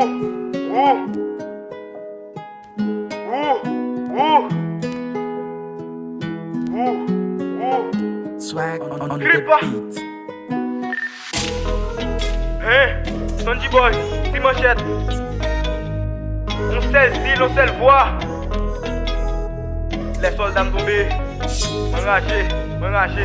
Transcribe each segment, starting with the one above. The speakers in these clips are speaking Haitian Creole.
Swag on the Gripa. beat. Hey, Sandy Boy, si manchette. On sait style, on sait le voix. Les soldats tombés. M'enragé.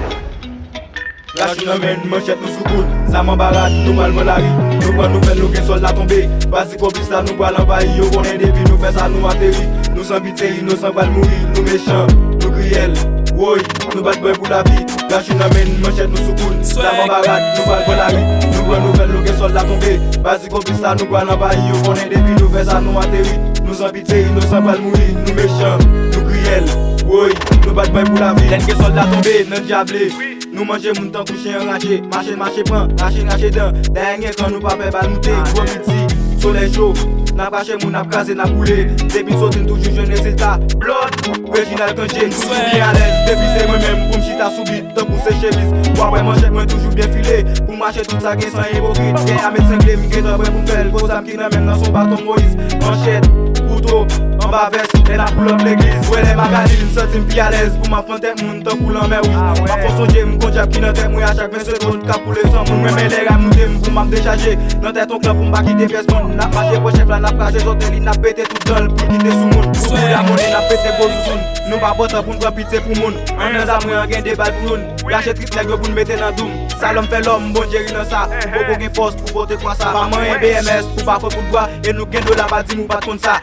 Rachou nan men manchette nou soukoun, sa m'embarade, nou mal la ri. Nou pran nou fè nou gen soldat tombe. Basi komplis la nou pral envahi. Yo konen depi nou fè sa nou atterri. Nou san pitié, nou san bal mouri. Nou méchant, nou kriel, woy, nou bat boy pour la vie. Rachou nan men manchette nou soukoun, sa m'embarade, nou pral la ri. Nou pran nou fè nou gen soldat tombe. Basi komplis la nou pral envahi. Yo konen depi nou fè sa nou atterri. Nou san pitié, nou san bal mouri. Nou méchant, nou kriel, woy, nou bat boy pour la vie. Len gen soldat tombe, nan diable. Nou manje moun tan kou chien rache, marche pan, rache dan. Denye kan nou pa pe bal moute, gros midi, soleil chaud. N'a rache moun ap kaze, n'a boule. Depi sotin toujou jeune résultat. Blood, original kanje, nou sou bien à l'aise. Depi c'est moi-même pou m'chita soubit, tan pou se chemise. Ouais, manchette moi toujours bien filé. Pou marcher tout ça gen sans hypocrite. Gen a mettre cinglé, m'gen tan prêt pou m'fel. Pose am ki nan men nan son bâton Moïse. Manchette, couteau, en bas veste, et la poule up l'église. Ouais, les magasins, m'sentim pi à l'aise. Pou m'affronter moun tan coulant mais oui. Ma fonction j'ai m'konjap ki nan tête moi à chaque 20 secondes. Ka pou le sang moun, mais les gars m'outé m'pou m'ap décharger. Nan tête ton club pou m'pa quitter pièce moun. N'a marché pour chef là, n'a craché hôtel, n'a pété tout dans le pour quitter sous moun. Pour la monnaie, n'a pété beau sous. Nous pas botter pour nous pitié pour moun. On est amoureux, on gagne des balles pour nous. Lâcher trip nègre pour nous mettre dans doum. Ça l'homme fait l'homme, bon Jerry dans ça. Beaucoup qui force pour voter quoi ça. Maman et BMS pour pas faire pour boire. Et nous gagne de la bâtisse, nous pas contre ça.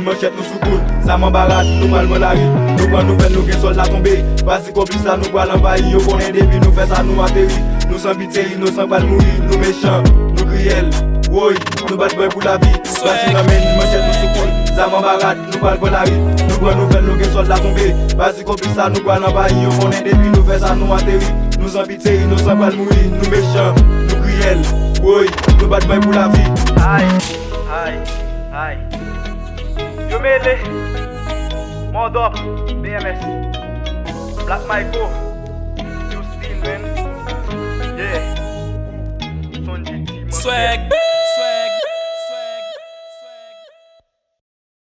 Manchette nous sous ça m'embarade, nous mal la ri. Nous pran nous fè nous gen soldat tomber. Basi komplis la nous pral envahi. Yo konen depi nous fè ça nous atterri. Nous sans pitié, nous sans bal mouri. Nous méchants, nous kriel, woy, nous bat boy pour la vie. Basi nan men manchette nous sous ça m'embarade, nous mal la ri. Nous pran nous fè nous gen soldat tomber. Basi komplis la nous pral envahi. Yo konen depi nous fè ça nous atterri. Nous sans pitié, nous sans bal mouri. Nous méchants, nous kriel, woy, nous bat boy pour la vie. Aïe. Yo mêlé. Mondop, BMS, Black Michael, You Steel man. Yeah. Sonji T. Swag